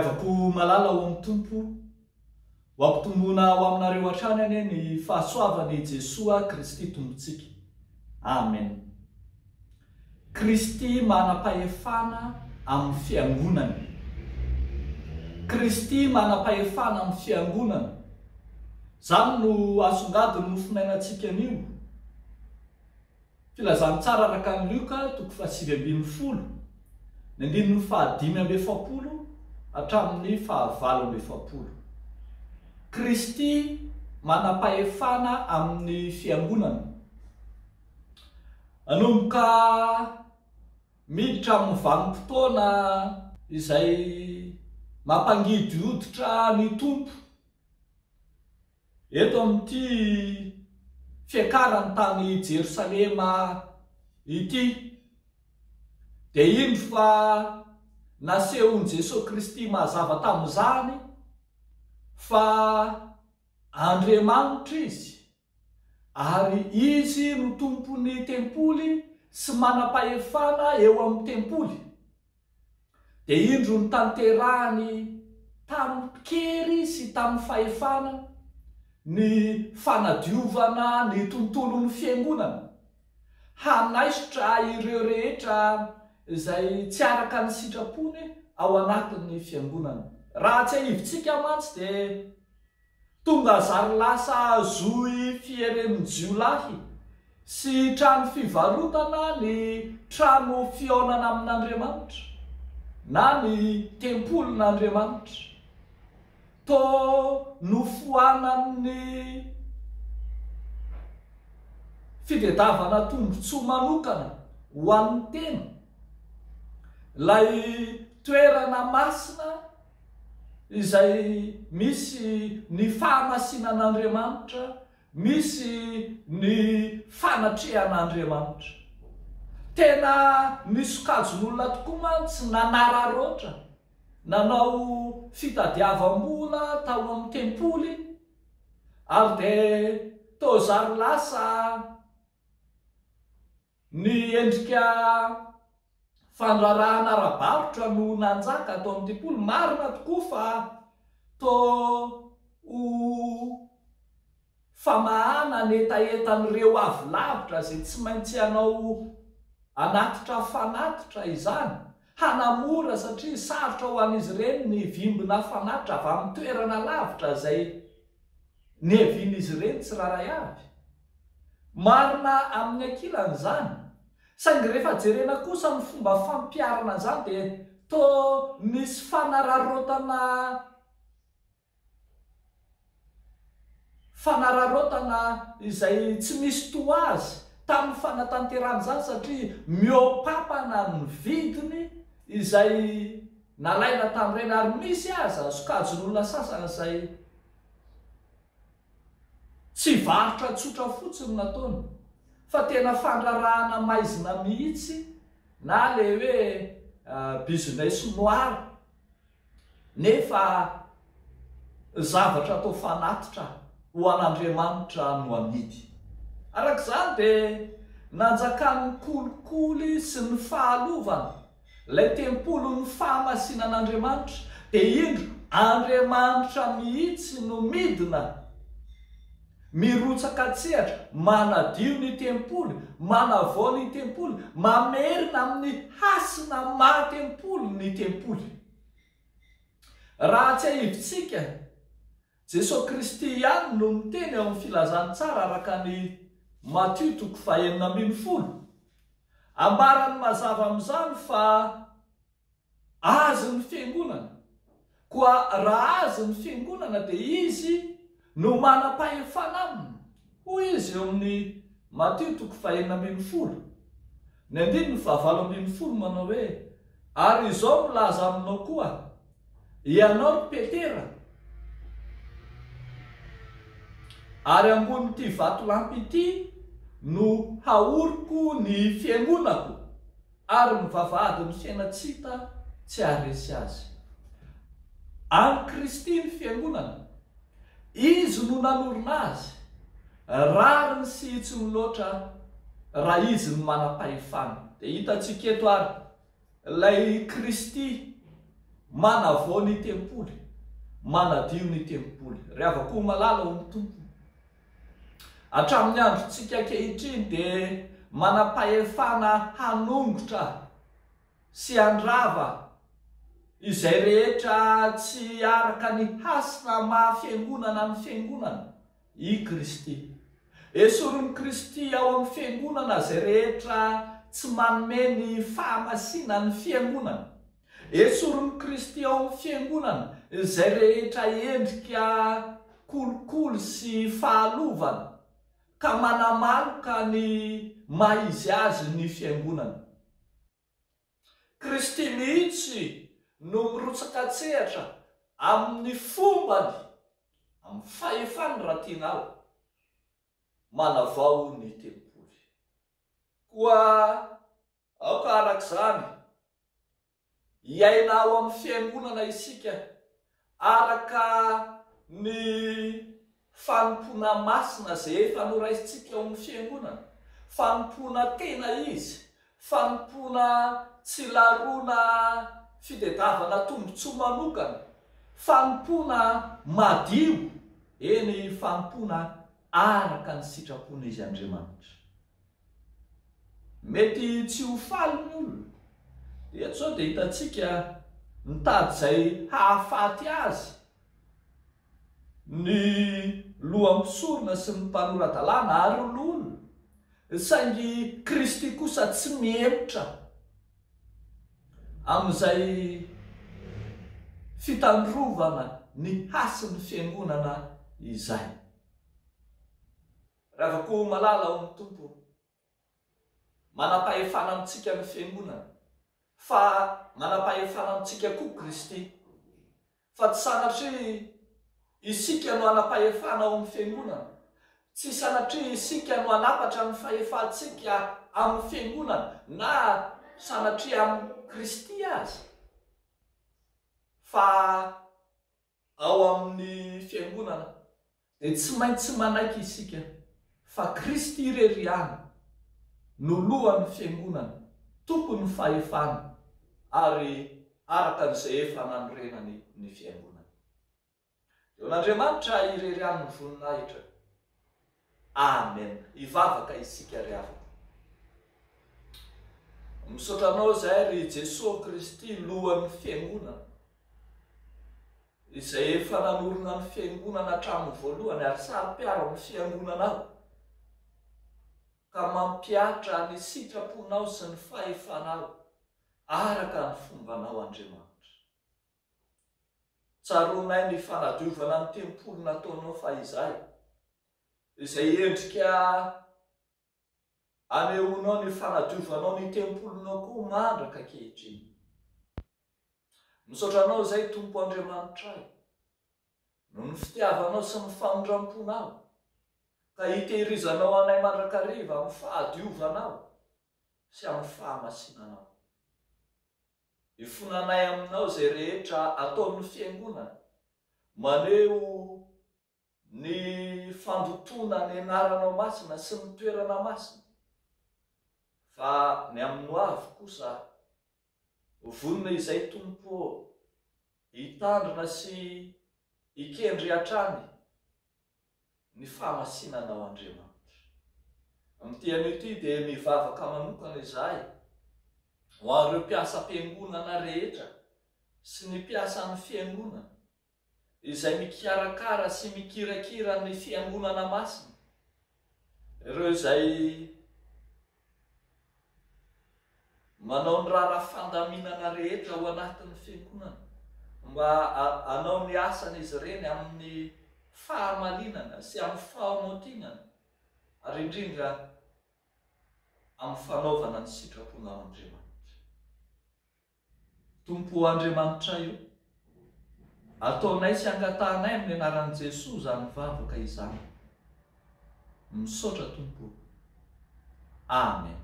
Avako malala ho amin'ny tompo ho ampitombona ho aminareo hatrany ane ny fahasoavany Jesoa Kristy tompontsika. Amen. Kristy manam-pahefana amin'ny fiangonana. Kristy manam-pahefana amin'ny fiangonana. Zany no asongadiny no finainantsika anio. Filazany tsara araka ny Luka 8:20, ny 5:70 hatramin'ny 7:70. Kristy manam-pahefana amin'ny fiangonana. Anomboka miditra amin'ny vanim-potoana izay mampangidy hoditra ny tompo. Eto amin'ity fiakarany tany Jerosalema ity, dia ino fa nasehon'i Jesosy Kristy mazava tamin'izany fa Andriamanitra izy, ary izy no tompon'ny tempoly sy manam-pahefana eo amin'ny tempoly. Dia indro ny tanterahany tamin'ny kery sy tamin'ny fahefana ny fanadiovana ny tontolon'ny fiangonana, hanaisotra ireo rehetra izay tsy araka ny sitrapony ao anatin'ny fiangonana. Raha tsy ahivitsika mantsy dia tonga zary lasa zohy fieren'ny jiolahy sy trano fivarotana ny trano fiaonana amin'Andriamanitra na ny tempolin'Andriamanitra. To nofoanan'ny fitadiavana tombotsoa manokana ho an'ny tena, ilay toerana masina izay misy ny fahamasinan'Andriamanitra, misy ny fanatrehan'Andriamanitra. Tena nisokajin'olona tokoa mantsy nanararoatra, nanao fitadiavam-bola tao amin'ny tempoly, ary dia toa zary lasa ny endrika fandrarahana ara-barotra no nanjaka atao amin'ny tempoly. Marina tokoa fa toa ho famahana netaetan'ireo avy lavitra izay tsy maintsy hanao anatitra fanatitra izany, hanamora satria sarotra ho an'izy ireny ny vimbina fanatitra avy amin'ny toerana lavitra izay ny hevian'izy ireny tsy raray avy. Marina amin'ny ankilan'izany, saingy rehefa jerena kosa ny fomba fampiarana izany dia toa misy fanararotana izay tsy misy toazy tamin'ny fanatanterana izany, satria miopapana ny vidiny izay nalaina tamin'ireny, ary misy aza sokajin'olona sasana izay tsy varotra tsotra fotsiny nataony, fa tena fandrarahana maizina mihitsy, na le hoe business noir, nefa zavatra atao fanatitra ho an'Andriamanitra no amidy. Arak'izany dia nanjakan'ny kolikoly sy ny fahalovana ilay tempoly ny fahamasinan'Andriamanitra, dia indro Andriamanitra mihitsy no midina, mirotsaka tsehatra, manadio ny tempoly, manavao ny tempoly, mamerina amin'ny hasina maha-tempoly ny tempoly. Raha tsy ahivitsika, Jesosy Kristy ihany no miteny eo amin'ny filazany tsara araka ny Matthieu 9:40, ambarany mazava amin'izany fa azy ny fiangonana, koa raha azy ny fiangonana dia izy no manam-pahefana aminy. Hoy izy eo amin'ny Matthieu 9:40, ny 9:40 manao hoe, ary izao milaza aminao koa, ianao Petera, ary ambon'ity vatolampy ity no haoriko ny fiangonako, ary ny vavahady ny fiaina tsy hita tsy haharesy azy. Any Kristy ny fiangonana, izy no nanorina azy, rariny sy hitsiny loatra raha izy no manam-pahefana. Dia hitantsika eto ary ilay Kristy manavao ny tempoly, manadio ny tempoly. Rehavako malala ho ny tompo. Hatramin'ny androntsika ankehitriny dia manam-pahefana hanongotra sy handrava izay rehetra tsy araka ny hasina maha-fiangonana ny fiangonana i Kristy. Esorin'i Kristy ao amin'ny fiangonana izay rehetra tsy manome ny fahamasina ny fiangonana. Esorin'i Kristy ao amin'ny fiangonana izay rehetra endrika kolokolo sy fahalovana ka manamaloka ny maizy azy ny fiangonana. Kristy mihitsy no mirotsaka tsehatra amin'ny fombany, amin'ny fahefany raha tianao, manavao ny tempoly. Koa aoka arak'izany, iaina ao amin'ny fiangonana isika araka ny fanompona masina izay efa noraisitsika ao amin'ny fiangonana. Fanompona tena izy, fanompona tsy larona fitadiavana tombotsoa manokana, fanompona madio, eny fanompona araka ny sitrapon'izy Andriamanitra. Mety tsy ho faly ny olona, dia sao dia hitantsika mitady izay hahafaty azy ny lohampisorona sy ny mpanoradalàna ary olona, saingy Kristy kosa tsy miemotra amin'izay fitandrovana ny hasin'ny fiangonana izay. Rehavako malala ao amin'ny tompo, manam-pahefana amintsika ny fiangonana, fa manam-pahefana amintsika koa Kristy, fa tsy sanatria isika no anam-pahefana ao amin'ny fiangonana, tsy sanatria isika no anapatra ny fahefantsika amin'ny fiangonana, na sanatria amin'ny Kristy azy, fa ao amin'ny fiangonana dia tsy maintsy manaiky isika fa Kristy irery ihany no lohan'ny fiangonana, tompony fahefana, ary araka n'izay efa nanorenany ny fiangonana. Eo n'Andriamanitra irery ihany ny voninahitra. Amen. Ivavaka isika ry havana. Misaotranao izay ry Jesosy Kristy lohan'ny fiangonana, izay efa nanorina ny fiangonana hatramin'ny voalohany ary sary-piaro amin'ny fiangonanao, ka mampiatra ny sitraponao sy ny fahefanao araka ny fombanao Andriamanitra. Tsaronay ny fanadiovana ny tempoly nataonao fahizay, izay endrika anehoanao ny fanadiovanao ny tempolinao koa mandraka ankehitriny. Misaotranao izay Tompo Andriamanitra ay, no ny fitiavanao sy ny famondramponao, ka hitehirizanao anay mandrakariva amin'ny fahadiovanao sy amin'ny fahamasinanao. Ifonanay aminao izay rehetra ataon'ny fiangonana, maneho ny fandotona ny anaranao masina sy ny toerana masina, fa ny amin'ny avy kosa vonona izay Tompo hitandrina sy hikendry hatrany ny fahamasinanao Andriamanitra. Amin'ity an'ity dia mivavaka manokana izahay ho an'ireo mpiasa am-piangonana rehetra sy ny mpiasa amin'ny fiangonana izay mikarakara sy mikirakira ny fiangonana masina, ireo izay manao ny rara fandaminana rehetra ao anatin'ny fiangonana, mba hanao ny asan'izy ireny amin'ny fahamalinana sy amin'ny fahamaontinana, ary indrindra amin'ny fanaovana ny sitraponao Andriamanitra. Tompo Andriamanitra io, ataonay sy angatahnay amin'ny anaran'i Jesosy izany mivavaka izany. Misaotra Tompo. Amen.